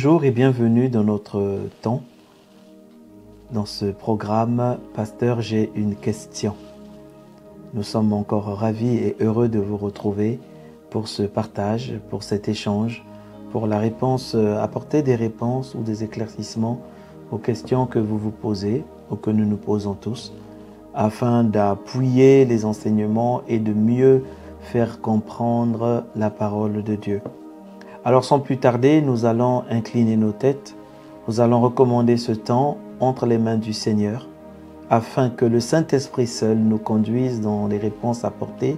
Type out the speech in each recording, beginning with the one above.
Bonjour et bienvenue dans notre temps, dans ce programme « Pasteur, j'ai une question ». Nous sommes encore ravis et heureux de vous retrouver pour ce partage, pour cet échange, pour la réponse, apporter des réponses ou des éclaircissements aux questions que vous vous posez ou que nous nous posons tous, afin d'appuyer les enseignements et de mieux faire comprendre la parole de Dieu. Alors sans plus tarder, nous allons incliner nos têtes, nous allons recommander ce temps entre les mains du Seigneur, afin que le Saint-Esprit seul nous conduise dans les réponses apportées,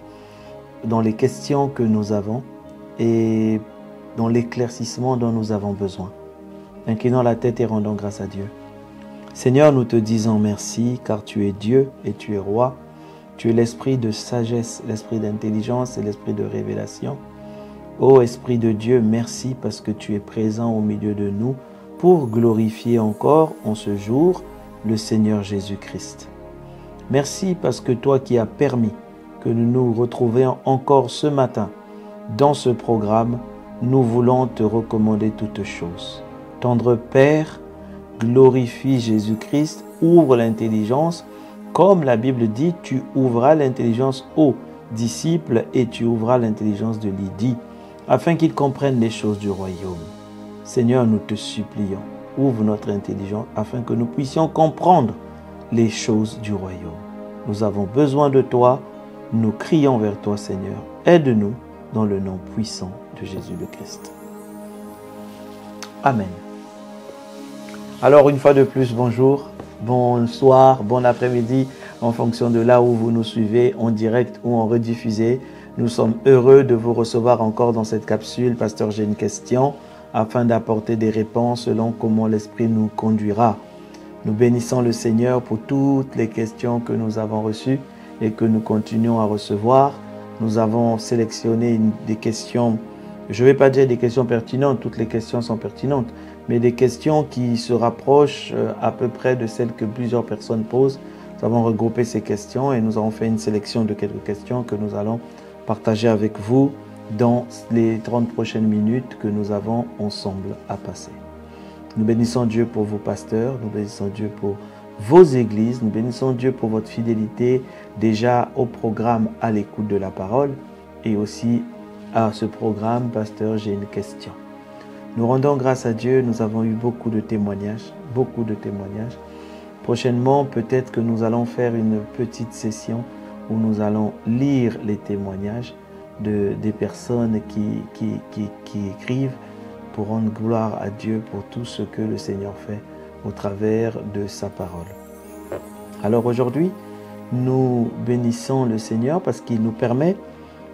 dans les questions que nous avons et dans l'éclaircissement dont nous avons besoin. Inclinons la tête et rendons grâce à Dieu. Seigneur, nous te disons merci car tu es Dieu et tu es roi. Tu es l'esprit de sagesse, l'esprit d'intelligence et l'esprit de révélation. Ô Esprit de Dieu, merci parce que tu es présent au milieu de nous pour glorifier encore en ce jour le Seigneur Jésus-Christ. Merci parce que toi qui as permis que nous nous retrouvions encore ce matin dans ce programme, nous voulons te recommander toutes choses. Tendre Père, glorifie Jésus-Christ, ouvre l'intelligence. Comme la Bible dit, tu ouvras l'intelligence aux disciples et tu ouvras l'intelligence de Lydie, afin qu'ils comprennent les choses du royaume. Seigneur, nous te supplions, ouvre notre intelligence afin que nous puissions comprendre les choses du royaume. Nous avons besoin de toi, nous crions vers toi, Seigneur. Aide-nous dans le nom puissant de Jésus le Christ. Amen. Alors une fois de plus, bonjour, bonsoir, bon après-midi, en fonction de là où vous nous suivez, en direct ou en rediffusé. Nous sommes heureux de vous recevoir encore dans cette capsule. Pasteur, j'ai une question, afin d'apporter des réponses selon comment l'Esprit nous conduira. Nous bénissons le Seigneur pour toutes les questions que nous avons reçues et que nous continuons à recevoir. Nous avons sélectionné des questions, je ne vais pas dire des questions pertinentes, toutes les questions sont pertinentes, mais des questions qui se rapprochent à peu près de celles que plusieurs personnes posent. Nous avons regroupé ces questions et nous avons fait une sélection de quelques questions que nous allons partager avec vous dans les 30 prochaines minutes que nous avons ensemble à passer. Nous bénissons Dieu pour vos pasteurs, nous bénissons Dieu pour vos églises, nous bénissons Dieu pour votre fidélité déjà au programme à l'écoute de la parole et aussi à ce programme, Pasteur, j'ai une question. Nous rendons grâce à Dieu, nous avons eu beaucoup de témoignages. Prochainement, peut-être que nous allons faire une petite session où nous allons lire les témoignages des personnes qui écrivent pour rendre gloire à Dieu pour tout ce que le Seigneur fait au travers de sa parole. Alors aujourd'hui, nous bénissons le Seigneur parce qu'il nous permet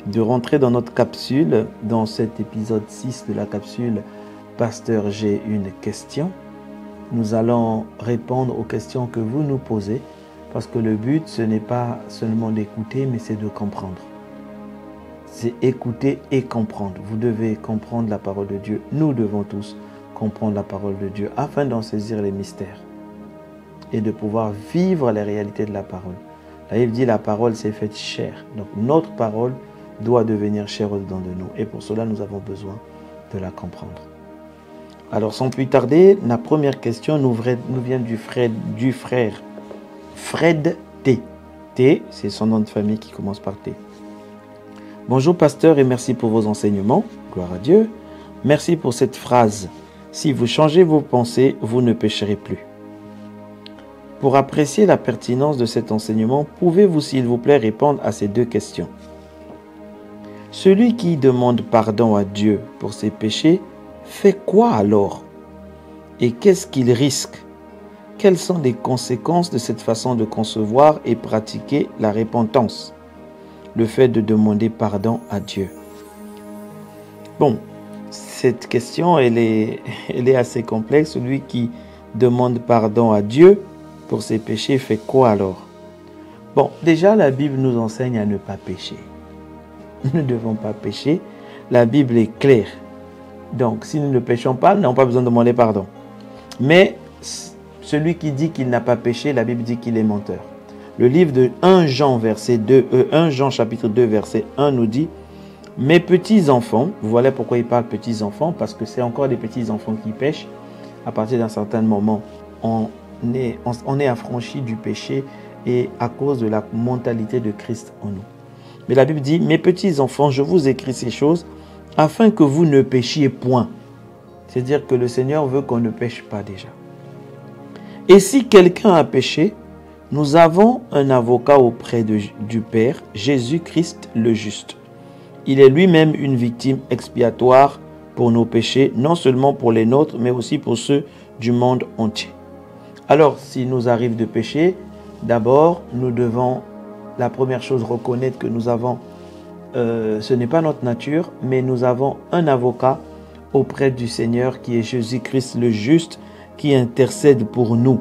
de rentrer dans notre capsule, dans cet épisode 6 de la capsule « Pasteur, j'ai une question ». Nous allons répondre aux questions que vous nous posez parce que le but, ce n'est pas seulement d'écouter, mais c'est de comprendre. C'est écouter et comprendre. Vous devez comprendre la parole de Dieu. Nous devons tous comprendre la parole de Dieu afin d'en saisir les mystères et de pouvoir vivre les réalités de la parole. La Bible dit la parole s'est faite chair. Donc notre parole doit devenir chair au-dedans de nous. Et pour cela, nous avons besoin de la comprendre. Alors sans plus tarder, la première question nous vient du frère Fred T. T, c'est son nom de famille qui commence par T. Bonjour pasteur et merci pour vos enseignements. Gloire à Dieu. Merci pour cette phrase. Si vous changez vos pensées, vous ne pécherez plus. Pour apprécier la pertinence de cet enseignement, pouvez-vous s'il vous plaît répondre à ces deux questions. Celui qui demande pardon à Dieu pour ses péchés fait quoi alors? Et qu'est-ce qu'il risque? Quelles sont les conséquences de cette façon de concevoir et pratiquer la repentance? Le fait de demander pardon à Dieu. Bon, cette question, elle est assez complexe. Celui qui demande pardon à Dieu pour ses péchés fait quoi alors? Bon, déjà la Bible nous enseigne à ne pas pécher. Nous ne devons pas pécher. La Bible est claire. Donc, si nous ne péchons pas, nous n'avons pas besoin de demander pardon. Mais celui qui dit qu'il n'a pas péché, la Bible dit qu'il est menteur. Le livre de 1 Jean chapitre 2 verset 1 nous dit Mes petits-enfants, vous voilà pourquoi il parle petits-enfants, parce que c'est encore des petits-enfants qui pêchent. À partir d'un certain moment, on est affranchi du péché et à cause de la mentalité de Christ en nous. Mais la Bible dit, mes petits-enfants, je vous écris ces choses afin que vous ne péchiez point. C'est-à-dire que le Seigneur veut qu'on ne pêche pas déjà. Et si quelqu'un a péché, nous avons un avocat auprès du Père, Jésus-Christ le juste. Il est lui-même une victime expiatoire pour nos péchés, non seulement pour les nôtres, mais aussi pour ceux du monde entier. Alors, s'il nous arrive de pécher, d'abord, nous devons, la première chose, reconnaître que nous avons, ce n'est pas notre nature, mais nous avons un avocat auprès du Seigneur qui est Jésus-Christ le juste, qui intercède pour nous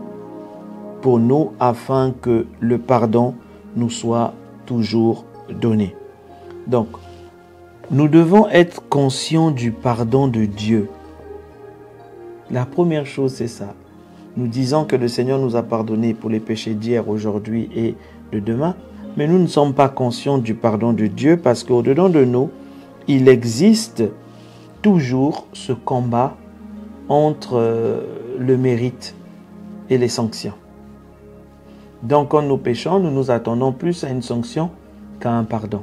afin que le pardon nous soit toujours donné. Donc, nous devons être conscients du pardon de Dieu. La première chose, c'est ça. Nous disons que le Seigneur nous a pardonné pour les péchés d'hier, aujourd'hui et de demain, mais nous ne sommes pas conscients du pardon de Dieu parce qu'au-dedans de nous, il existe toujours ce combat entre le mérite et les sanctions. Donc, quand nous péchons, nous nous attendons plus à une sanction qu'à un pardon.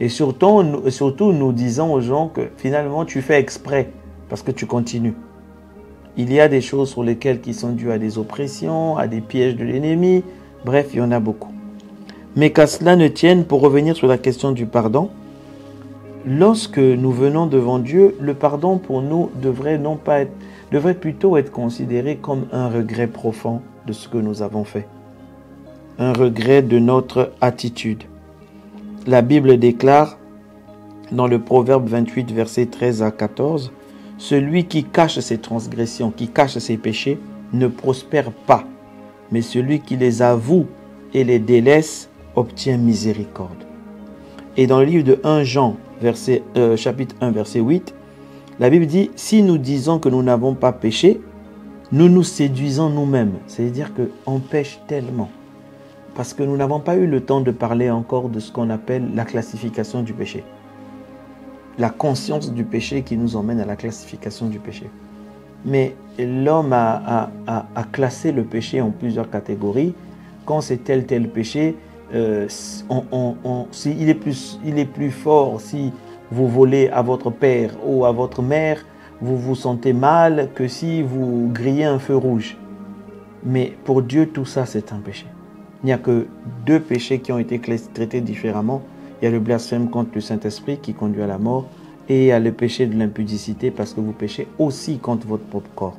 Et surtout, nous disons aux gens que finalement, tu fais exprès parce que tu continues. Il y a des choses sur lesquelles qui sont dues à des oppressions, à des pièges de l'ennemi. Bref, il y en a beaucoup. Mais qu'à cela ne tienne, pour revenir sur la question du pardon, lorsque nous venons devant Dieu, le pardon pour nous devrait plutôt être considéré comme un regret profond de ce que nous avons fait. Un regret de notre attitude. La Bible déclare dans le Proverbe 28, versets 13 à 14, « Celui qui cache ses transgressions, qui cache ses péchés, ne prospère pas, mais celui qui les avoue et les délaisse obtient miséricorde. » Et dans le livre de 1 Jean, chapitre 1, verset 8, la Bible dit, « Si nous disons que nous n'avons pas péché, nous nous séduisons nous-mêmes. » C'est-à-dire qu'on pêche tellement. Parce que nous n'avons pas eu le temps de parler encore de ce qu'on appelle la classification du péché. La conscience du péché qui nous emmène à la classification du péché. Mais l'homme a classé le péché en plusieurs catégories. Quand c'est tel péché, il est plus fort si vous volez à votre père ou à votre mère, vous vous sentez mal que si vous grillez un feu rouge. Mais pour Dieu, tout ça, c'est un péché. Il n'y a que deux péchés qui ont été traités différemment. Il y a le blasphème contre le Saint-Esprit qui conduit à la mort et il y a le péché de l'impudicité parce que vous péchez aussi contre votre propre corps.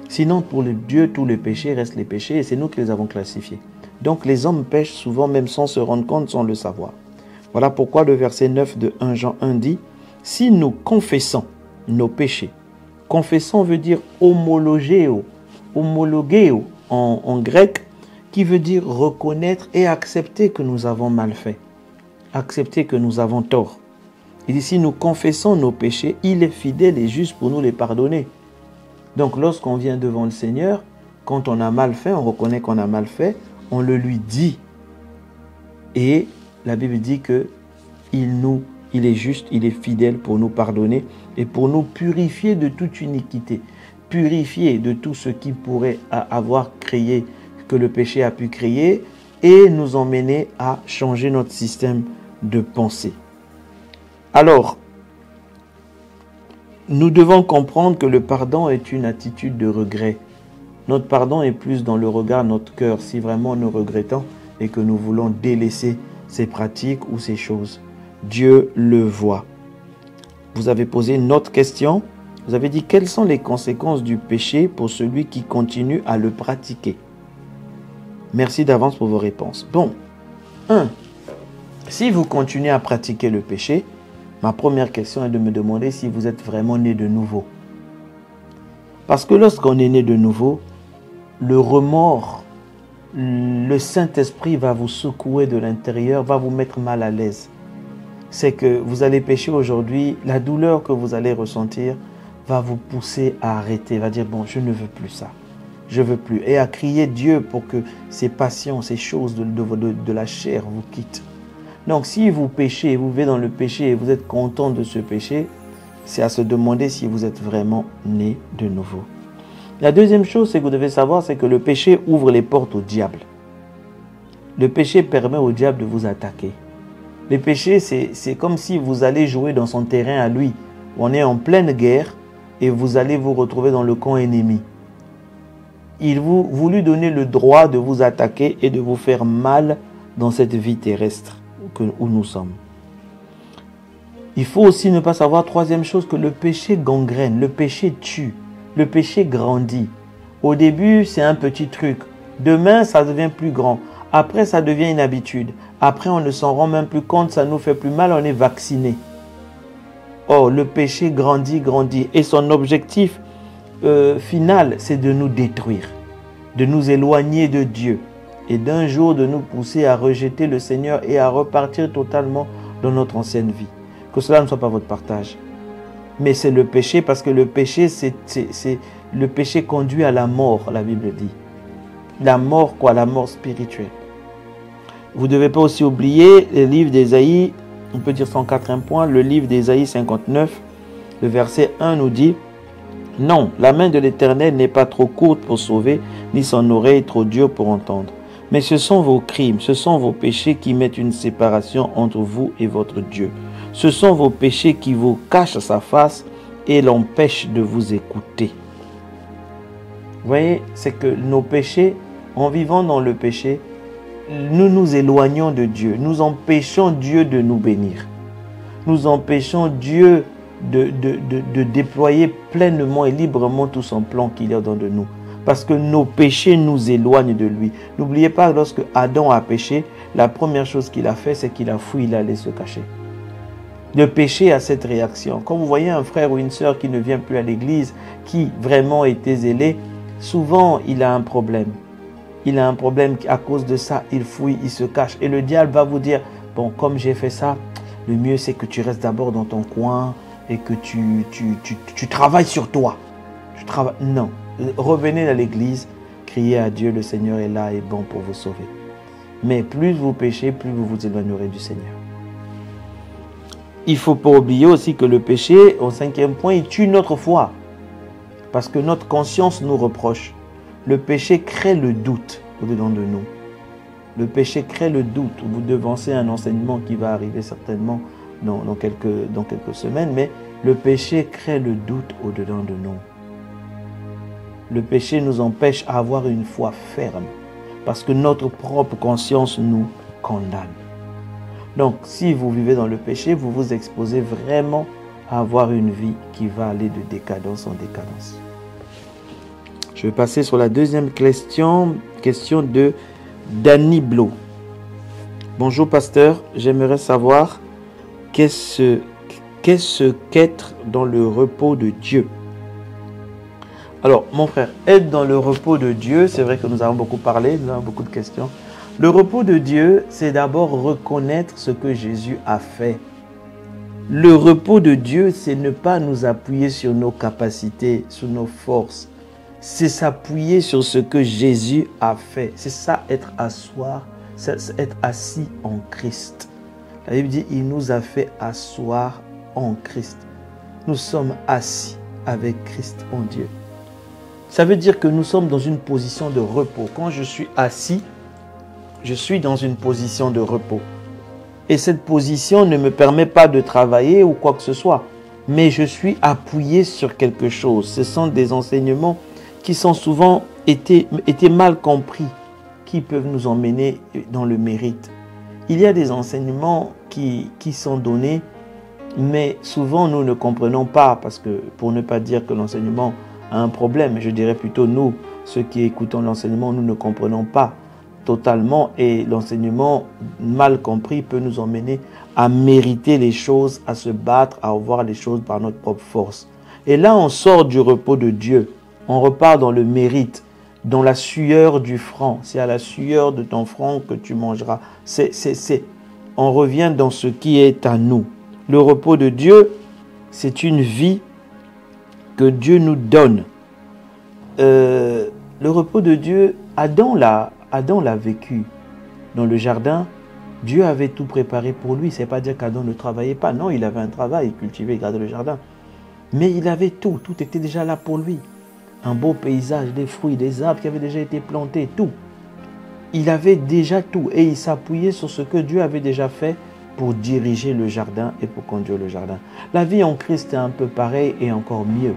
Sinon, pour Dieu, tous les péchés restent les péchés et c'est nous qui les avons classifiés. Donc, les hommes pêchent souvent même sans se rendre compte, sans le savoir. Voilà pourquoi le verset 9 de 1 Jean 1 dit « Si nous confessons nos péchés », confessons veut dire homologeo en grec, qui veut dire reconnaître et accepter que nous avons mal fait, accepter que nous avons tort. Il dit, si nous confessons nos péchés, il est fidèle et juste pour nous les pardonner. Donc lorsqu'on vient devant le Seigneur, quand on a mal fait, on reconnaît qu'on a mal fait, on le lui dit. Et la Bible dit que il est juste, il est fidèle pour nous pardonner et pour nous purifier de toute iniquité, purifier de tout ce qui pourrait avoir créé, que le péché a pu créer et nous emmener à changer notre système de pensée. Alors, nous devons comprendre que le pardon est une attitude de regret. Notre pardon est plus dans le regard de notre cœur si vraiment nous regrettons et que nous voulons délaisser ces pratiques ou ces choses. Dieu le voit. Vous avez posé une autre question. Vous avez dit quelles sont les conséquences du péché pour celui qui continue à le pratiquer. Merci d'avance pour vos réponses. Bon, 1. Si vous continuez à pratiquer le péché, ma première question est de me demander si vous êtes vraiment né de nouveau. Parce que lorsqu'on est né de nouveau, le remords, le Saint-Esprit va vous secouer de l'intérieur, va vous mettre mal à l'aise. C'est que vous allez pécher aujourd'hui, la douleur que vous allez ressentir va vous pousser à arrêter, va dire bon, je ne veux plus ça. Je veux plus. Et à crier Dieu pour que ces passions, ces choses de la chair vous quittent. Donc si vous péchez, vous vivez dans le péché et vous êtes content de ce péché, c'est à se demander si vous êtes vraiment né de nouveau. La deuxième chose, c'est que vous devez savoir, c'est que le péché ouvre les portes au diable. Le péché permet au diable de vous attaquer. Le péché, c'est comme si vous allez jouer dans son terrain à lui. On est en pleine guerre et vous allez vous retrouver dans le camp ennemi. Il vous voulut donner le droit de vous attaquer et de vous faire mal dans cette vie terrestre où nous sommes. Il faut aussi ne pas savoir, troisième chose, que le péché gangrène, le péché tue, le péché grandit. Au début, c'est un petit truc. Demain, ça devient plus grand. Après, ça devient une habitude. Après, on ne s'en rend même plus compte, ça nous fait plus mal, on est vacciné. Or, le péché grandit, grandit. Et son objectif final, c'est de nous détruire, de nous éloigner de Dieu. Et d'un jour de nous pousser à rejeter le Seigneur et à repartir totalement dans notre ancienne vie. Que cela ne soit pas votre partage. Mais c'est le péché, parce que le péché, le péché conduit à la mort, la Bible dit. La mort, quoi, la mort spirituelle. Vous ne devez pas aussi oublier le livre d'Ésaïe, on peut dire 104 point, le livre d'Ésaïe 59, le verset 1 nous dit: non, la main de l'Éternel n'est pas trop courte pour sauver, ni son oreille trop dure pour entendre. Mais ce sont vos crimes, ce sont vos péchés qui mettent une séparation entre vous et votre Dieu. Ce sont vos péchés qui vous cachent sa face et l'empêchent de vous écouter. Vous voyez, c'est que nos péchés, en vivant dans le péché, nous nous éloignons de Dieu. Nous empêchons Dieu de nous bénir. Nous empêchons Dieu de déployer pleinement et librement tout son plan qu'il y a dans de nous. Parce que nos péchés nous éloignent de lui. N'oubliez pas, lorsque Adam a péché, la première chose qu'il a fait, c'est qu'il a fui, il allait se cacher. Le péché a cette réaction. Quand vous voyez un frère ou une sœur qui ne vient plus à l'église, qui vraiment était zélé, souvent il a un problème. Il a un problème à cause de ça, il fouille, il se cache. Et le diable va vous dire, bon, comme j'ai fait ça, le mieux c'est que tu restes d'abord dans ton coin et que tu travailles sur toi. Non. Revenez à l'église, criez à Dieu, le Seigneur est là et bon pour vous sauver. Mais plus vous péchez, plus vous vous éloignerez du Seigneur. Il ne faut pas oublier aussi que le péché, au 5e point, il tue notre foi. Parce que notre conscience nous reproche. Le péché crée le doute au-dedans de nous. Le péché crée le doute. Vous devancez un enseignement qui va arriver certainement dans quelques semaines, mais le péché crée le doute au-dedans de nous. Le péché nous empêche à avoir une foi ferme parce que notre propre conscience nous condamne. Donc, si vous vivez dans le péché, vous vous exposez vraiment à avoir une vie qui va aller de décadence en décadence. Je vais passer sur la deuxième question de Danny Blo. Bonjour pasteur, j'aimerais savoir qu'est-ce qu'être dans le repos de Dieu. Alors, mon frère, être dans le repos de Dieu, c'est vrai que nous avons beaucoup parlé, nous avons beaucoup de questions. Le repos de Dieu, c'est d'abord reconnaître ce que Jésus a fait. Le repos de Dieu, c'est ne pas nous appuyer sur nos capacités, sur nos forces. C'est s'appuyer sur ce que Jésus a fait. C'est ça, être assis en Christ. La Bible dit, il nous a fait asseoir en Christ. Nous sommes assis avec Christ en Dieu. Ça veut dire que nous sommes dans une position de repos. Quand je suis assis, je suis dans une position de repos. Et cette position ne me permet pas de travailler ou quoi que ce soit. Mais je suis appuyé sur quelque chose. Ce sont des enseignements qui sont souvent été mal compris, qui peuvent nous emmener dans le mérite. Il y a des enseignements qui sont donnés, mais souvent nous ne comprenons pas, parce que pour ne pas dire que l'enseignement a un problème, je dirais plutôt nous, ceux qui écoutons l'enseignement, nous ne comprenons pas totalement, et l'enseignement mal compris peut nous emmener à mériter les choses, à se battre, à voir les choses par notre propre force. Et là, on sort du repos de Dieu, on repart dans le mérite, dans la sueur du front. C'est à la sueur de ton front que tu mangeras. On revient dans ce qui est à nous. Le repos de Dieu, c'est une vie que Dieu nous donne. Le repos de Dieu, Adam l'a vécu dans le jardin. Dieu avait tout préparé pour lui. C'est pas dire qu'Adam ne travaillait pas. Non, il avait un travail, il cultivait, il gardait le jardin. Mais il avait tout. Tout était déjà là pour lui. Un beau paysage, des fruits, des arbres qui avaient déjà été plantés, tout. Il avait déjà tout. Et il s'appuyait sur ce que Dieu avait déjà fait pour diriger le jardin et pour conduire le jardin. La vie en Christ est un peu pareil et encore mieux.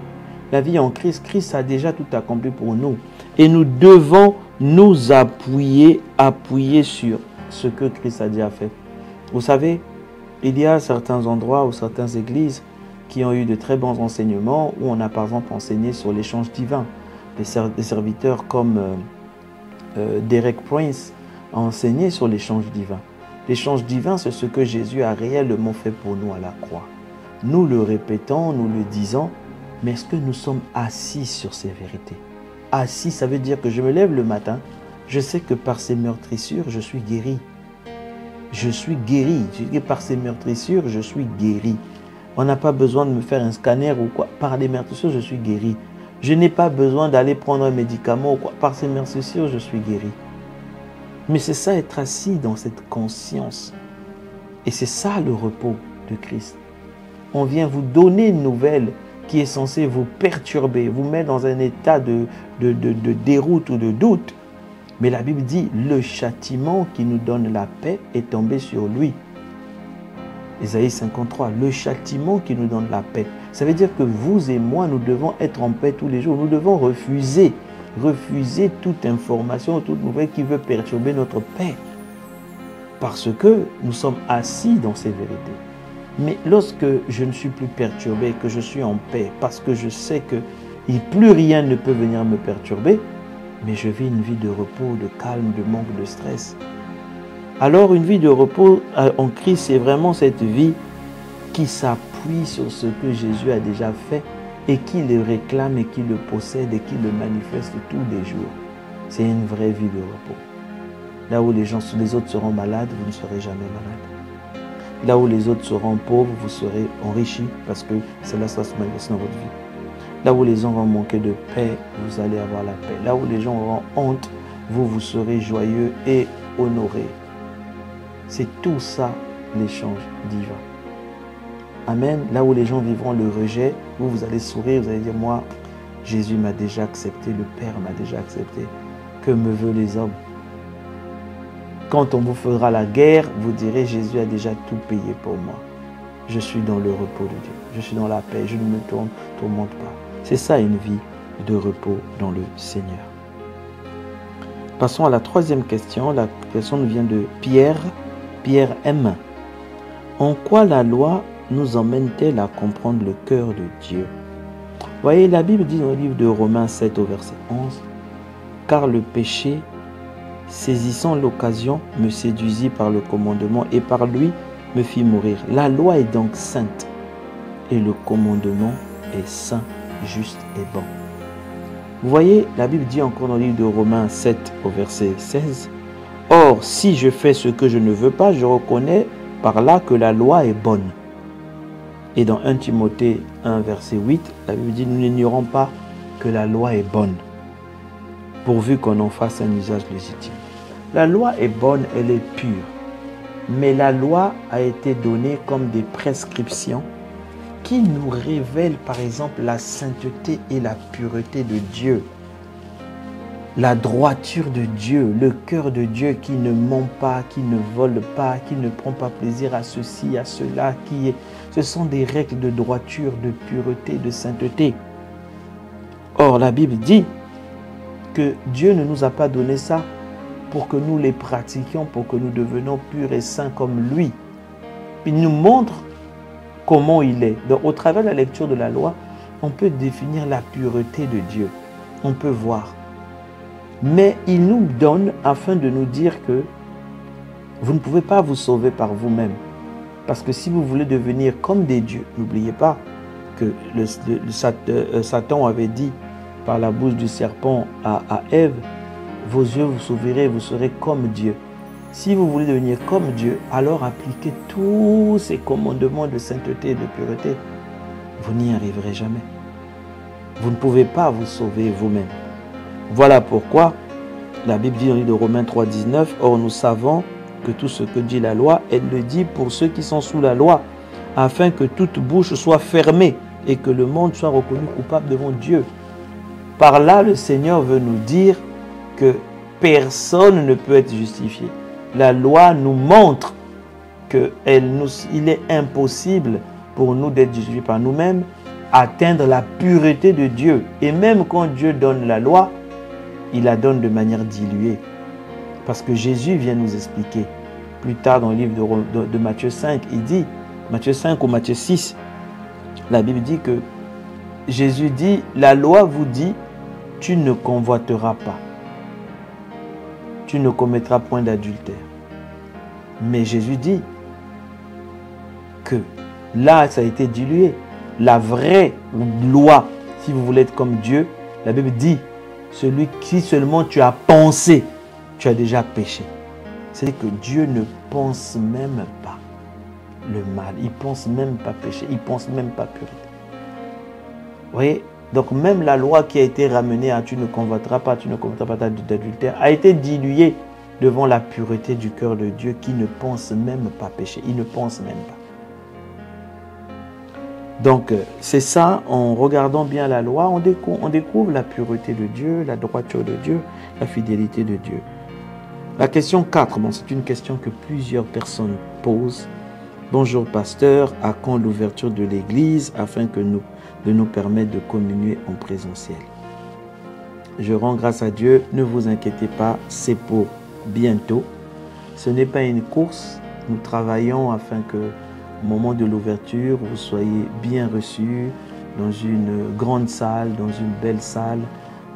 La vie en Christ, Christ a déjà tout accompli pour nous. Et nous devons nous appuyer sur ce que Christ a déjà fait. Vous savez, il y a certains endroits ou certaines églises qui ont eu de très bons enseignements où on a par exemple enseigné sur l'échange divin. Des serviteurs comme Derek Prince a enseigné sur l'échange divin. L'échange divin, c'est ce que Jésus a réellement fait pour nous à la croix. Nous le répétons, nous le disons, mais est-ce que nous sommes assis sur ces vérités? Assis, ça veut dire que je me lève le matin, je sais que par ces meurtrissures, je suis guéri. Je suis guéri. Par ces meurtrissures, je suis guéri. On n'a pas besoin de me faire un scanner ou quoi. Par les meurtrissures, je suis guéri. Je n'ai pas besoin d'aller prendre un médicament ou quoi. Par ces meurtrissures, je suis guéri. Mais c'est ça, être assis dans cette conscience. Et c'est ça le repos de Christ. On vient vous donner une nouvelle qui est censée vous perturber, vous mettre dans un état de déroute ou de doute. Mais la Bible dit, le châtiment qui nous donne la paix est tombé sur lui. Ésaïe 53, le châtiment qui nous donne la paix. Ça veut dire que vous et moi, nous devons être en paix tous les jours. Nous devons refuser toute information, toute nouvelle qui veut perturber notre paix. Parce que nous sommes assis dans ces vérités. Mais lorsque je ne suis plus perturbé, que je suis en paix, parce que je sais que plus rien ne peut venir me perturber, mais je vis une vie de repos, de calme, de manque de stress. Alors une vie de repos en Christ, c'est vraiment cette vie qui s'appuie sur ce que Jésus a déjà fait et qui le réclame et qui le possède et qui le manifeste tous les jours. C'est une vraie vie de repos. Là où les autres seront malades, vous ne serez jamais malade. Là où les autres seront pauvres, vous serez enrichis parce que cela va se manifester dans votre vie. Là où les gens vont manquer de paix, vous allez avoir la paix. Là où les gens auront honte, vous serez joyeux et honorés. C'est tout ça l'échange divin. Amen. Là où les gens vivront le rejet, vous allez sourire, vous allez dire, moi, Jésus m'a déjà accepté, le Père m'a déjà accepté. Que me veulent les hommes? Quand on vous fera la guerre, vous direz, Jésus a déjà tout payé pour moi. Je suis dans le repos de Dieu. Je suis dans la paix. Je ne me tourmente pas. C'est ça une vie de repos dans le Seigneur. Passons à la troisième question. La question nous vient de Pierre. Pierre M. En quoi la loi nous emmène-t-elle à comprendre le cœur de Dieu? Voyez, la Bible dit dans le livre de Romains 7 au verset 11, « Car le péché, saisissant l'occasion, me séduisit par le commandement et par lui me fit mourir. La loi est donc sainte et le commandement est saint, juste et bon. » Vous voyez, la Bible dit encore dans le livre de Romains 7 au verset 16, « Or, si je fais ce que je ne veux pas, je reconnais par là que la loi est bonne. » Et dans 1 Timothée 1 verset 8, la Bible dit, « Nous n'ignorons pas que la loi est bonne, pourvu qu'on en fasse un usage légitime. » La loi est bonne, elle est pure. Mais la loi a été donnée comme des prescriptions qui nous révèlent par exemple la sainteté et la pureté de Dieu. La droiture de Dieu, le cœur de Dieu qui ne ment pas, qui ne vole pas, qui ne prend pas plaisir à ceci, à cela. Ce sont des règles de droiture, de pureté, de sainteté. Or, la Bible dit que Dieu ne nous a pas donné ça pour que nous les pratiquions, pour que nous devenions purs et saints comme lui. Il nous montre comment il est. Donc, au travers de la lecture de la loi, on peut définir la pureté de Dieu. On peut voir. Mais il nous donne afin de nous dire que vous ne pouvez pas vous sauver par vous-même. Parce que si vous voulez devenir comme des dieux, n'oubliez pas que Satan avait dit par la bouche du serpent à Ève, vos yeux vous s'ouvrirez, vous serez comme Dieu. Si vous voulez devenir comme Dieu, alors appliquez tous ces commandements de sainteté et de pureté. Vous n'y arriverez jamais. Vous ne pouvez pas vous sauver vous-même. Voilà pourquoi la Bible dit dans le livre de Romains 3, 19, « Or nous savons que tout ce que dit la loi, elle le dit pour ceux qui sont sous la loi, afin que toute bouche soit fermée et que le monde soit reconnu coupable devant Dieu. Par là, le Seigneur veut nous dire que personne ne peut être justifié. La loi nous montre qu'il est impossible pour nous d'être justifiés par nous-mêmes, atteindre la pureté de Dieu. Et même quand Dieu donne la loi, il la donne de manière diluée. Parce que Jésus vient nous expliquer. Plus tard dans le livre de Matthieu 5, il dit, Matthieu 5 ou Matthieu 6, la Bible dit que Jésus dit, la loi vous dit, tu ne convoiteras pas. Tu ne commettras point d'adultère. Mais Jésus dit que là, ça a été dilué. La vraie loi, si vous voulez être comme Dieu, la Bible dit, celui qui seulement tu as pensé, tu as déjà péché. C'est que Dieu ne pense même pas le mal. Il ne pense même pas péché. Il ne pense même pas pureté. Vous voyez? Donc même la loi qui a été ramenée à tu ne convoiteras pas d'adultère a été diluée devant la pureté du cœur de Dieu qui ne pense même pas pécher. Il ne pense même pas. Donc c'est ça, en regardant bien la loi, on découvre la pureté de Dieu, la droiture de Dieu, la fidélité de Dieu. La question 4, bon, c'est une question que plusieurs personnes posent. Bonjour pasteur, à quand l'ouverture de l'église afin de nous permettre de communier en présentiel? Je rends grâce à Dieu, ne vous inquiétez pas, c'est pour bientôt. Ce n'est pas une course, nous travaillons afin que au moment de l'ouverture, vous soyez bien reçus dans une grande salle, dans une belle salle,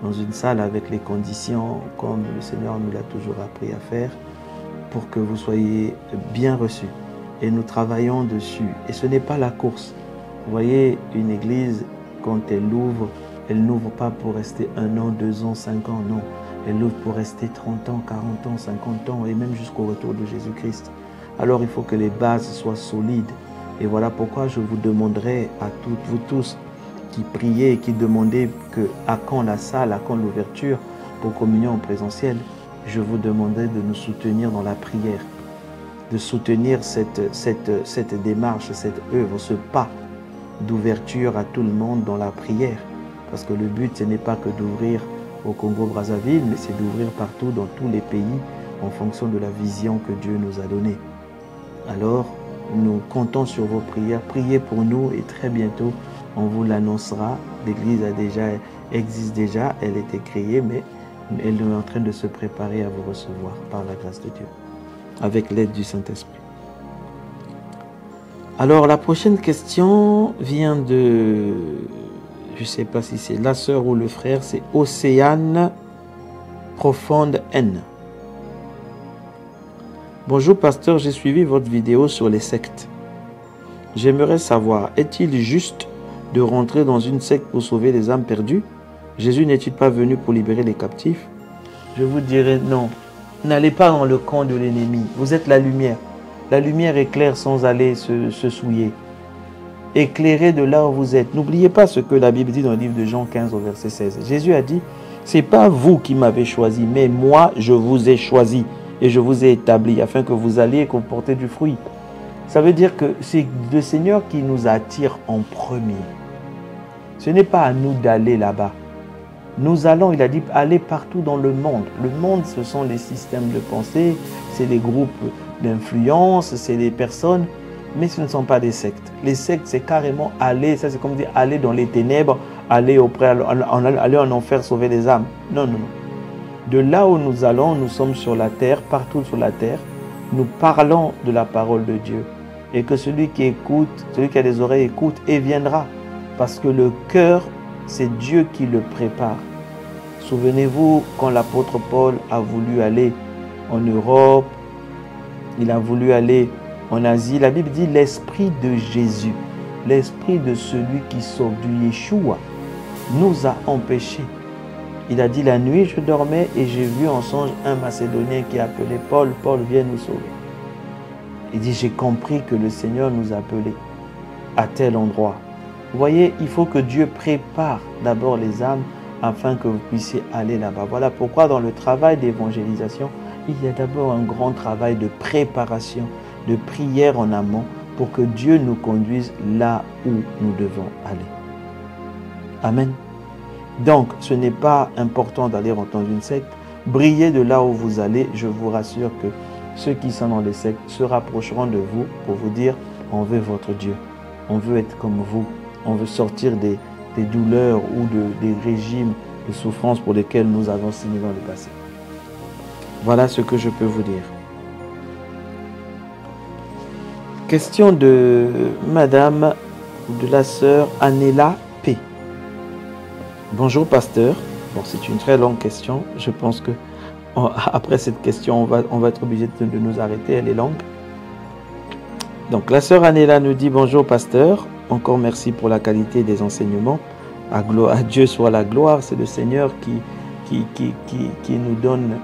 dans une salle avec les conditions comme le Seigneur nous l'a toujours appris à faire, pour que vous soyez bien reçus. Et nous travaillons dessus. Et ce n'est pas la course. Vous voyez, une église, quand elle n'ouvre pas pour rester 1 an, 2 ans, 5 ans, non. Elle ouvre pour rester 30 ans, 40 ans, 50 ans, et même jusqu'au retour de Jésus-Christ. Alors il faut que les bases soient solides. Et voilà pourquoi je vous demanderai à toutes vous tous qui priez et qui demandez à quand la salle, à quand l'ouverture pour communion en présentiel, je vous demanderai de nous soutenir dans la prière, de soutenir cette démarche, cette œuvre, ce pas d'ouverture à tout le monde dans la prière. Parce que le but, ce n'est pas que d'ouvrir au Congo-Brazzaville, mais c'est d'ouvrir partout dans tous les pays en fonction de la vision que Dieu nous a donnée. Alors, nous comptons sur vos prières. Priez pour nous et très bientôt, on vous l'annoncera. L'église existe déjà, elle a été créée, mais elle est en train de se préparer à vous recevoir par la grâce de Dieu, avec l'aide du Saint-Esprit. Alors, la prochaine question vient de... Je ne sais pas si c'est la sœur ou le frère, c'est Océane Profonde N. Bonjour pasteur, j'ai suivi votre vidéo sur les sectes. J'aimerais savoir, est-il juste de rentrer dans une secte pour sauver les âmes perdues? Jésus n'est-il pas venu pour libérer les captifs? Je vous dirais non. N'allez pas dans le camp de l'ennemi. Vous êtes la lumière. La lumière éclaire sans aller se souiller. Éclairez de là où vous êtes. N'oubliez pas ce que la Bible dit dans le livre de Jean 15 au verset 16. Jésus a dit, c'est pas vous qui m'avez choisi, mais moi je vous ai choisi. Et je vous ai établi afin que vous alliez et que vous portez du fruit. Ça veut dire que c'est le Seigneur qui nous attire en premier. Ce n'est pas à nous d'aller là-bas. Nous allons, il a dit, aller partout dans le monde. Le monde, ce sont les systèmes de pensée, c'est les groupes d'influence, c'est les personnes, mais ce ne sont pas des sectes. Les sectes, c'est carrément aller, ça c'est comme dire aller dans les ténèbres, aller en enfer sauver les âmes. Non, non, non. De là où nous allons, nous sommes sur la terre, partout sur la terre, nous parlons de la parole de Dieu. Et que celui qui écoute, celui qui a des oreilles écoute et viendra. Parce que le cœur, c'est Dieu qui le prépare. Souvenez-vous quand l'apôtre Paul a voulu aller en Europe, il a voulu aller en Asie. La Bible dit l'esprit de Jésus, l'esprit de celui qui sauve, du Yeshua, nous a empêchés. Il a dit, la nuit, je dormais et j'ai vu en songe un Macédonien qui appelait Paul. Paul, viens nous sauver. Il dit, j'ai compris que le Seigneur nous appelait à tel endroit. Vous voyez, il faut que Dieu prépare d'abord les âmes afin que vous puissiez aller là-bas. Voilà pourquoi dans le travail d'évangélisation, il y a d'abord un grand travail de préparation, de prière en amont pour que Dieu nous conduise là où nous devons aller. Amen. Donc, ce n'est pas important d'aller entendre une secte. Brillez de là où vous allez. Je vous rassure que ceux qui sont dans les sectes se rapprocheront de vous pour vous dire « On veut votre Dieu. On veut être comme vous. On veut sortir des douleurs ou des régimes de souffrance pour lesquels nous avons signé dans le passé. » Voilà ce que je peux vous dire. Question de Madame, de la sœur Anela P. Bonjour pasteur. Bon, c'est une très longue question. Je pense que après cette question, on va être obligé de nous arrêter. Elle est longue. Donc la sœur Anela nous dit bonjour pasteur. Encore merci pour la qualité des enseignements. À Dieu soit la gloire. C'est le Seigneur qui nous donne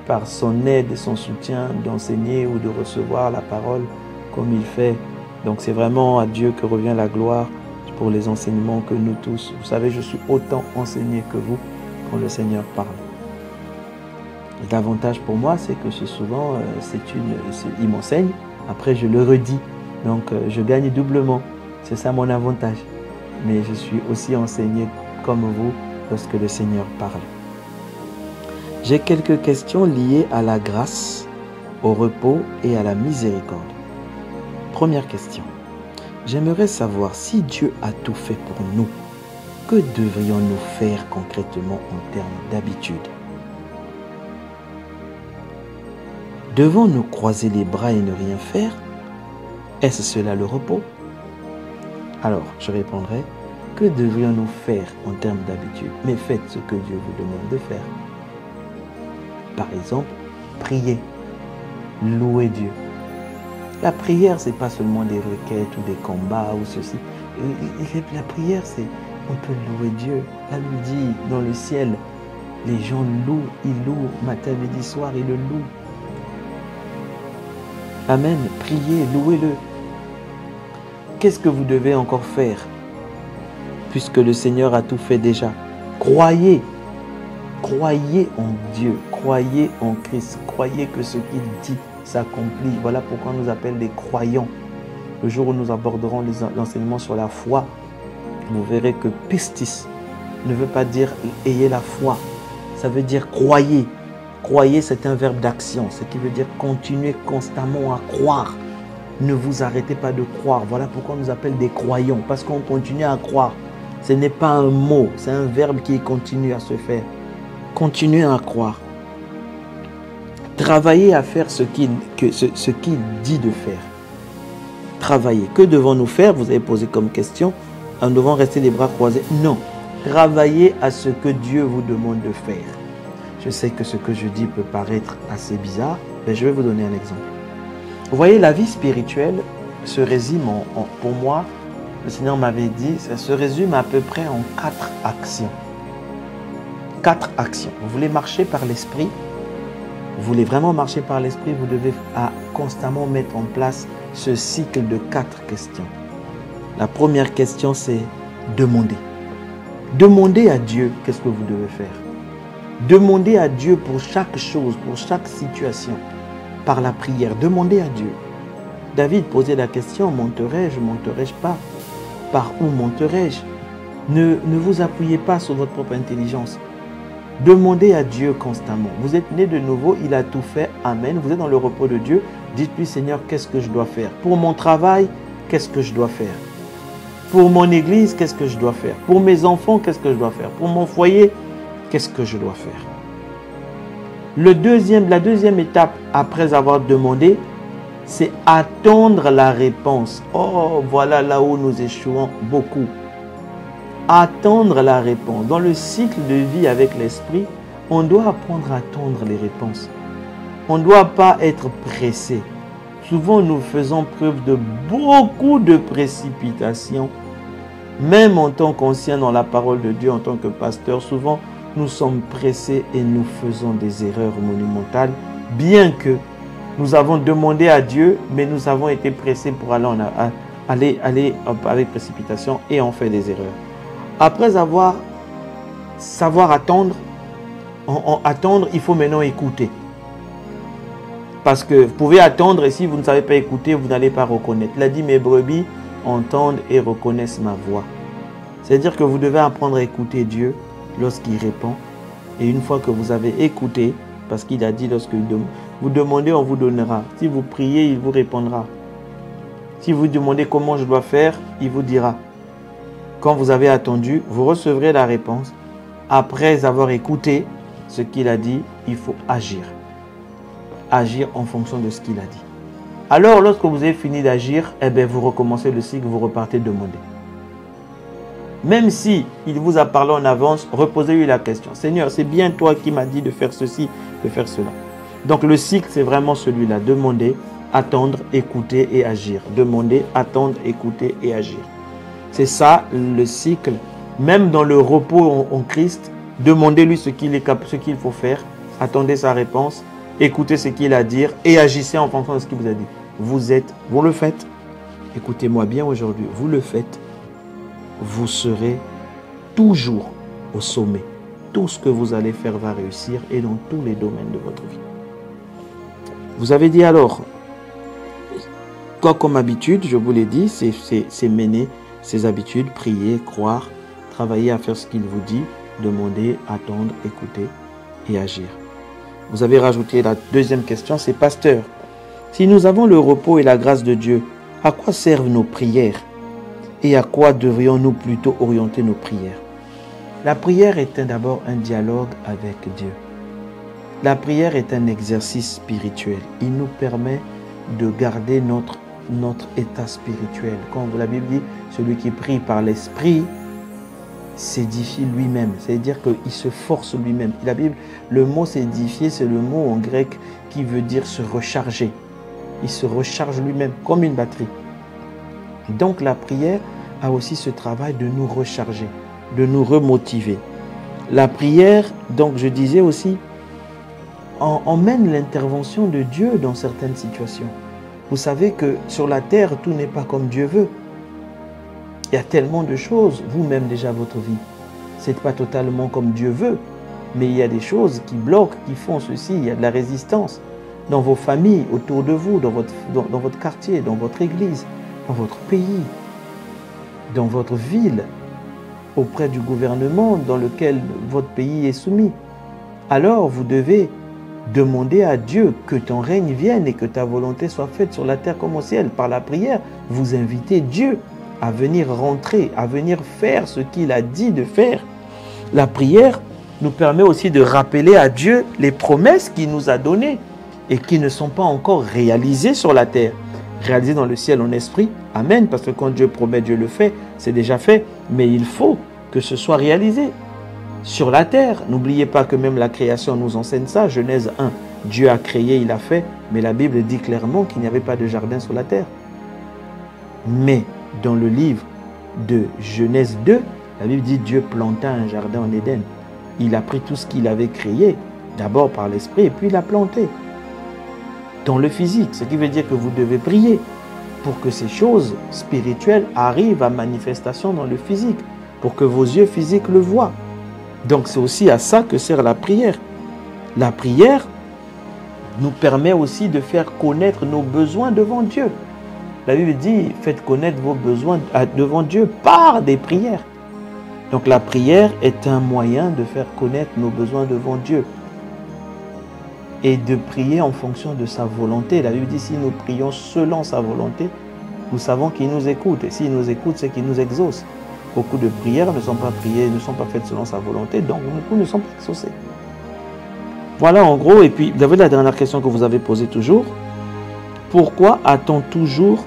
par son aide et son soutien d'enseigner ou de recevoir la parole comme il fait. Donc c'est vraiment à Dieu que revient la gloire pour les enseignements que nous tous. Vous savez, je suis autant enseigné que vous quand le Seigneur parle. L'avantage pour moi, c'est que souvent, il m'enseigne, après je le redis. Donc je gagne doublement. C'est ça mon avantage. Mais je suis aussi enseigné comme vous lorsque le Seigneur parle. J'ai quelques questions liées à la grâce, au repos et à la miséricorde. Première question. J'aimerais savoir si Dieu a tout fait pour nous. Que devrions-nous faire concrètement en termes d'habitude? Devons-nous croiser les bras et ne rien faire? Est-ce cela le repos? Alors, je répondrai, que devrions-nous faire en termes d'habitude? Mais faites ce que Dieu vous demande de faire. Par exemple, prier, louer Dieu. La prière, ce n'est pas seulement des requêtes ou des combats ou ceci. La prière, c'est on peut louer Dieu. La Bible dit dans le ciel, les gens louent, ils louent, matin, midi, soir, ils le louent. Amen. Priez, louez-le. Qu'est-ce que vous devez encore faire? Puisque le Seigneur a tout fait déjà. Croyez. Croyez en Dieu. Croyez en Christ. Croyez que ce qu'il dit s'accomplit. Voilà pourquoi on nous appelle des croyants. Le jour où nous aborderons l'enseignement sur la foi, vous verrez que pistis ne veut pas dire ayez la foi. Ça veut dire croyez. Croyez, c'est un verbe d'action, ce qui veut dire continuer constamment à croire. Ne vous arrêtez pas de croire. Voilà pourquoi on nous appelle des croyants, parce qu'on continue à croire. Ce n'est pas un mot, c'est un verbe qui continue à se faire. Continuez à croire. Travaillez à faire ce qu'il dit de faire. Travaillez. Que devons-nous faire? Vous avez posé comme question. Nous devons rester les bras croisés? Non. Travaillez à ce que Dieu vous demande de faire. Je sais que ce que je dis peut paraître assez bizarre, mais je vais vous donner un exemple. Vous voyez, la vie spirituelle se résume pour moi, le Seigneur m'avait dit, ça se résume à peu près en 4 actions. 4 actions. Vous voulez marcher par l'esprit? Vous voulez vraiment marcher par l'esprit? Vous devez constamment mettre en place ce cycle de 4 questions. La première question, c'est demander. Demandez à Dieu qu'est-ce que vous devez faire. Demandez à Dieu pour chaque chose, pour chaque situation, par la prière. Demandez à Dieu. David posait la question, monterai-je, monterai-je pas? Par où monterai-je? Ne vous appuyez pas sur votre propre intelligence. Demandez à Dieu constamment. Vous êtes né de nouveau, il a tout fait. Amen. Vous êtes dans le repos de Dieu. Dites-lui, Seigneur, qu'est-ce que je dois faire? Pour mon travail, qu'est-ce que je dois faire? Pour mon église, qu'est-ce que je dois faire? Pour mes enfants, qu'est-ce que je dois faire? Pour mon foyer, qu'est-ce que je dois faire? La deuxième étape, après avoir demandé, c'est attendre la réponse. Oh, voilà là où nous échouons beaucoup. Attendre la réponse. Dans le cycle de vie avec l'esprit, on doit apprendre à attendre les réponses. On ne doit pas être pressé. Souvent, nous faisons preuve de beaucoup de précipitation. Même en tant qu'ancien dans la parole de Dieu, en tant que pasteur, souvent, nous sommes pressés et nous faisons des erreurs monumentales, bien que nous avons demandé à Dieu, mais nous avons été pressés pour aller avec précipitation et on fait des erreurs. Après savoir attendre, il faut maintenant écouter. Parce que vous pouvez attendre et si vous ne savez pas écouter, vous n'allez pas reconnaître. Il a dit, mes brebis entendent et reconnaissent ma voix. C'est-à-dire que vous devez apprendre à écouter Dieu lorsqu'il répond. Et une fois que vous avez écouté, parce qu'il a dit, lorsque vous demandez, on vous donnera. Si vous priez, il vous répondra. Si vous demandez comment je dois faire, il vous dira. Quand vous avez attendu, vous recevrez la réponse. Après avoir écouté ce qu'il a dit, il faut agir. Agir en fonction de ce qu'il a dit. Alors, lorsque vous avez fini d'agir, eh bien, vous recommencez le cycle, vous repartez demander. Même si il vous a parlé en avance, reposez-lui la question. Seigneur, c'est bien toi qui m'as dit de faire ceci, de faire cela. Donc, le cycle, c'est vraiment celui-là. Demander, attendre, écouter et agir. Demander, attendre, écouter et agir. C'est ça le cycle. Même dans le repos en Christ, demandez-lui ce qu'il faut faire. Attendez sa réponse. Écoutez ce qu'il a à dire et agissez en fonction de ce qu'il vous a dit. Vous le faites. Écoutez-moi bien aujourd'hui. Vous le faites. Vous serez toujours au sommet. Tout ce que vous allez faire va réussir et dans tous les domaines de votre vie. Vous avez dit alors, quoi comme habitude, je vous l'ai dit, c'est mener ses habitudes, prier, croire, travailler à faire ce qu'il vous dit, demander, attendre, écouter et agir. Vous avez rajouté la deuxième question, c'est pasteur. Si nous avons le repos et la grâce de Dieu, à quoi servent nos prières? Et à quoi devrions-nous plutôt orienter nos prières? La prière est d'abord un dialogue avec Dieu. La prière est un exercice spirituel. Il nous permet de garder notre état spirituel. Quand la Bible dit, celui qui prie par l'esprit s'édifie lui-même. C'est-à-dire qu'il se force lui-même. La Bible, le mot s'édifier, c'est le mot en grec qui veut dire se recharger. Il se recharge lui-même comme une batterie. Donc la prière a aussi ce travail de nous recharger, de nous remotiver. La prière, donc je disais aussi, emmène l'intervention de Dieu dans certaines situations. Vous savez que sur la terre, tout n'est pas comme Dieu veut. Il y a tellement de choses, vous-même déjà votre vie. Ce n'est pas totalement comme Dieu veut, mais il y a des choses qui bloquent, qui font ceci, il y a de la résistance dans vos familles, autour de vous, dans votre quartier, dans votre église, dans votre pays, dans votre ville, auprès du gouvernement dans lequel votre pays est soumis. Alors vous devez demander à Dieu que ton règne vienne et que ta volonté soit faite sur la terre comme au ciel. Par la prière, vous invitez Dieu à venir rentrer, à venir faire ce qu'il a dit de faire. La prière nous permet aussi de rappeler à Dieu les promesses qu'il nous a données et qui ne sont pas encore réalisées sur la terre. Réalisées dans le ciel en esprit, amen, parce que quand Dieu promet, Dieu le fait, c'est déjà fait, mais il faut que ce soit réalisé sur la terre. N'oubliez pas que même la création nous enseigne ça. Genèse 1, Dieu a créé, il a fait, mais la Bible dit clairement qu'il n'y avait pas de jardin sur la terre. Mais dans le livre de Genèse 2, la Bible dit Dieu planta un jardin en Éden. Il a pris tout ce qu'il avait créé, d'abord par l'esprit, et puis il a planté dans le physique. Ce qui veut dire que vous devez prier pour que ces choses spirituelles arrivent à manifestation dans le physique, pour que vos yeux physiques le voient. Donc c'est aussi à ça que sert la prière. La prière nous permet aussi de faire connaître nos besoins devant Dieu. La Bible dit, faites connaître vos besoins devant Dieu par des prières. Donc la prière est un moyen de faire connaître nos besoins devant Dieu et de prier en fonction de sa volonté. La Bible dit, si nous prions selon sa volonté, nous savons qu'il nous écoute. Et s'il nous écoute, c'est qu'il nous exauce. Beaucoup de prières ne sont pas priées, ne sont pas faites selon sa volonté, donc beaucoup ne sont pas exaucées. Voilà en gros, et puis vous avez la dernière question que vous avez posée toujours. Pourquoi a-t-on toujours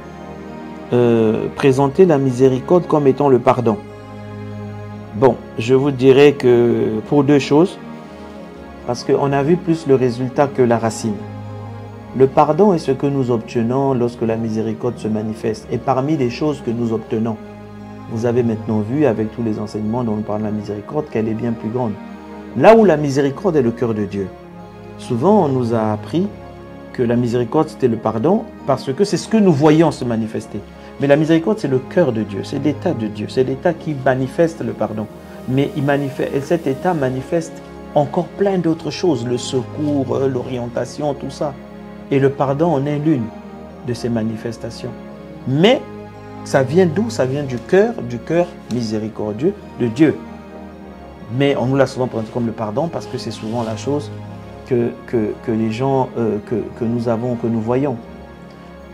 présenté la miséricorde comme étant le pardon? Bon, je vous dirais que pour deux choses, parce qu'on a vu plus le résultat que la racine. Le pardon est ce que nous obtenons lorsque la miséricorde se manifeste. Et parmi les choses que nous obtenons, vous avez maintenant vu avec tous les enseignements dont on parle de la miséricorde qu'elle est bien plus grande. Là où la miséricorde est le cœur de Dieu. Souvent on nous a appris que la miséricorde c'était le pardon parce que c'est ce que nous voyons se manifester. Mais la miséricorde c'est le cœur de Dieu, c'est l'état de Dieu, c'est l'état qui manifeste le pardon. Mais cet état manifeste encore plein d'autres choses, le secours, l'orientation, tout ça. Et le pardon en est l'une de ces manifestations. Mais ça vient d'où? Ça vient du cœur miséricordieux de Dieu. Mais on nous l'a souvent présenté comme le pardon parce que c'est souvent la chose que les gens, que nous avons, que nous voyons.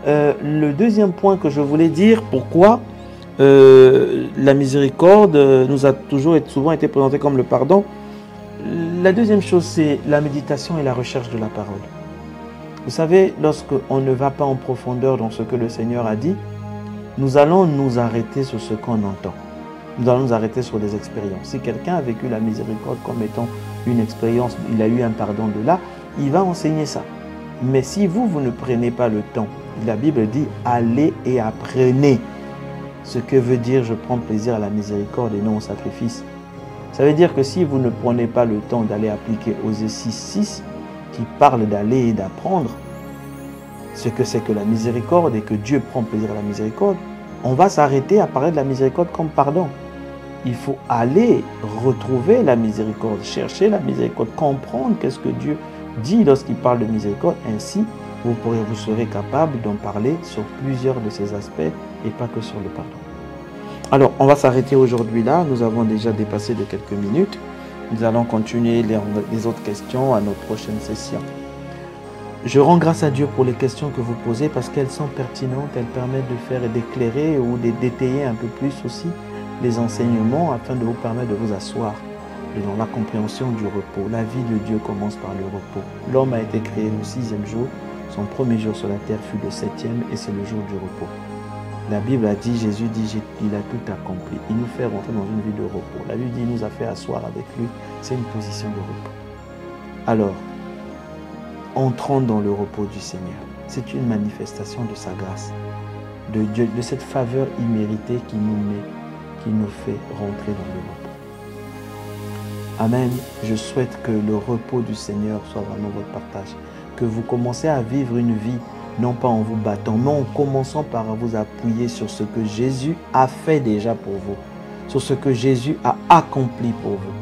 Le deuxième point que je voulais dire, pourquoi la miséricorde nous a souvent été présentée comme le pardon. La deuxième chose, c'est la méditation et la recherche de la parole. Vous savez, lorsqu'on ne va pas en profondeur dans ce que le Seigneur a dit, nous allons nous arrêter sur ce qu'on entend. Nous allons nous arrêter sur des expériences. Si quelqu'un a vécu la miséricorde comme étant une expérience, il a eu un pardon de là, il va enseigner ça. Mais si vous ne prenez pas le temps, la Bible dit « allez et apprenez ». Ce que veut dire « je prends plaisir à la miséricorde et non au sacrifice ». Ça veut dire que si vous ne prenez pas le temps d'aller appliquer Osée 6.6 qui parle d'aller et d'apprendre ce que c'est que la miséricorde et que Dieu prend plaisir à la miséricorde, on va s'arrêter à parler de la miséricorde comme pardon. Il faut aller retrouver la miséricorde, chercher la miséricorde, comprendre qu'est-ce que Dieu dit lorsqu'il parle de miséricorde. Ainsi, vous serez capable d'en parler sur plusieurs de ces aspects et pas que sur le pardon. Alors, on va s'arrêter aujourd'hui là. Nous avons déjà dépassé de quelques minutes. Nous allons continuer les autres questions à notre prochaine session. Je rends grâce à Dieu pour les questions que vous posez parce qu'elles sont pertinentes. Elles permettent de faire et d'éclairer ou de détailler un peu plus aussi les enseignements afin de vous permettre de vous asseoir dans la compréhension du repos. La vie de Dieu commence par le repos. L'homme a été créé le 6e jour. Son premier jour sur la terre fut le 7e et c'est le jour du repos. La Bible a dit, Jésus dit, il a tout accompli. Il nous fait rentrer dans une vie de repos. La Bible dit, il nous a fait asseoir avec lui. C'est une position de repos. Alors, entrons dans le repos du Seigneur. C'est une manifestation de sa grâce, de Dieu, de cette faveur imméritée qui nous fait rentrer dans le repos. Amen. Je souhaite que le repos du Seigneur soit vraiment votre partage. Que vous commencez à vivre une vie, non pas en vous battant, mais en commençant par vous appuyer sur ce que Jésus a fait déjà pour vous, sur ce que Jésus a accompli pour vous,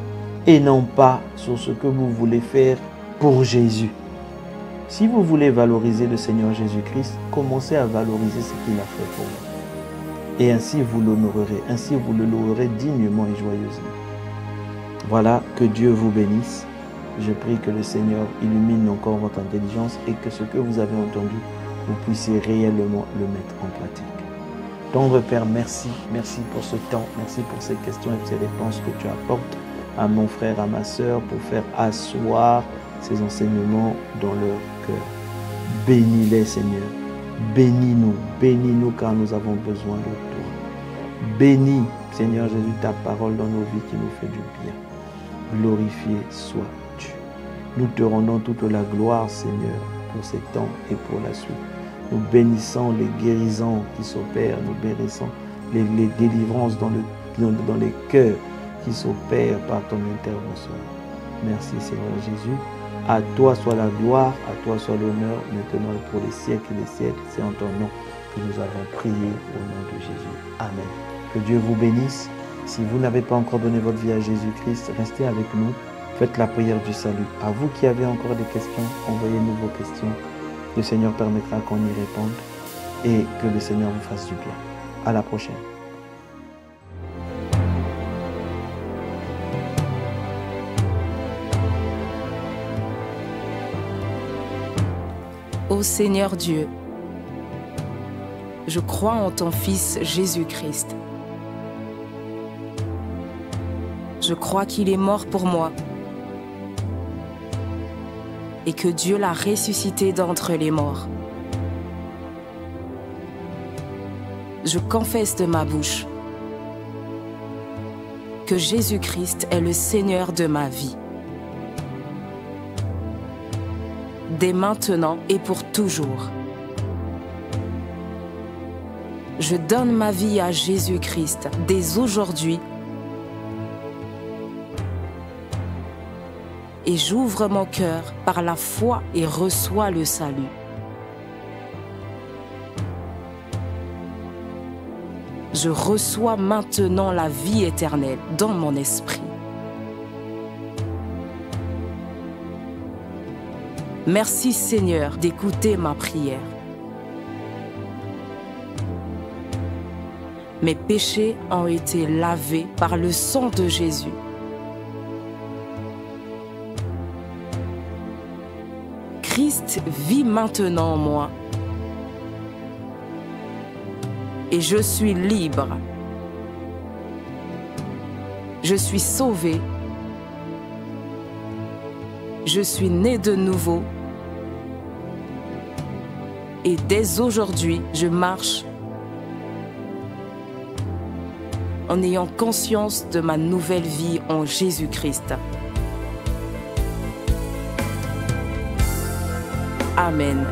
et non pas sur ce que vous voulez faire pour Jésus. Si vous voulez valoriser le Seigneur Jésus-Christ, commencez à valoriser ce qu'il a fait pour vous. Et ainsi vous l'honorerez, ainsi vous le louerez dignement et joyeusement. Voilà, que Dieu vous bénisse. Je prie que le Seigneur illumine encore votre intelligence et que ce que vous avez entendu, vous puissiez réellement le mettre en pratique. Tendre Père, merci. Merci pour ce temps. Merci pour ces questions et ces réponses que tu apportes à mon frère, à ma sœur, pour faire asseoir ces enseignements dans leur cœur. Bénis-les, Seigneur. Bénis-nous car nous avons besoin de toi. Bénis, Seigneur Jésus, ta parole dans nos vies qui nous fait du bien. Glorifié sois-tu. Nous te rendons toute la gloire, Seigneur, pour ces temps et pour la suite. Nous bénissons les guérisons qui s'opèrent, nous bénissons les délivrances dans les cœurs qui s'opèrent par ton intervention. Merci, Seigneur Jésus. À toi soit la gloire, à toi soit l'honneur, maintenant et pour les siècles et les siècles. C'est en ton nom que nous avons prié au nom de Jésus. Amen. Que Dieu vous bénisse. Si vous n'avez pas encore donné votre vie à Jésus-Christ, restez avec nous. Faites la prière du salut. À vous qui avez encore des questions, envoyez-nous vos questions. Le Seigneur permettra qu'on y réponde et que le Seigneur vous fasse du bien. À la prochaine. Ô Seigneur Dieu, je crois en ton Fils Jésus-Christ. Je crois qu'il est mort pour moi et que Dieu l'a ressuscité d'entre les morts. Je confesse de ma bouche que Jésus-Christ est le Seigneur de ma vie. Dès maintenant et pour toujours. Je donne ma vie à Jésus-Christ dès aujourd'hui et j'ouvre mon cœur par la foi et reçois le salut. Je reçois maintenant la vie éternelle dans mon esprit. Merci Seigneur d'écouter ma prière. Mes péchés ont été lavés par le sang de Jésus. Christ vit maintenant en moi. Et je suis libre. Je suis sauvé. Je suis né de nouveau. Et dès aujourd'hui, je marche en ayant conscience de ma nouvelle vie en Jésus-Christ. Amen.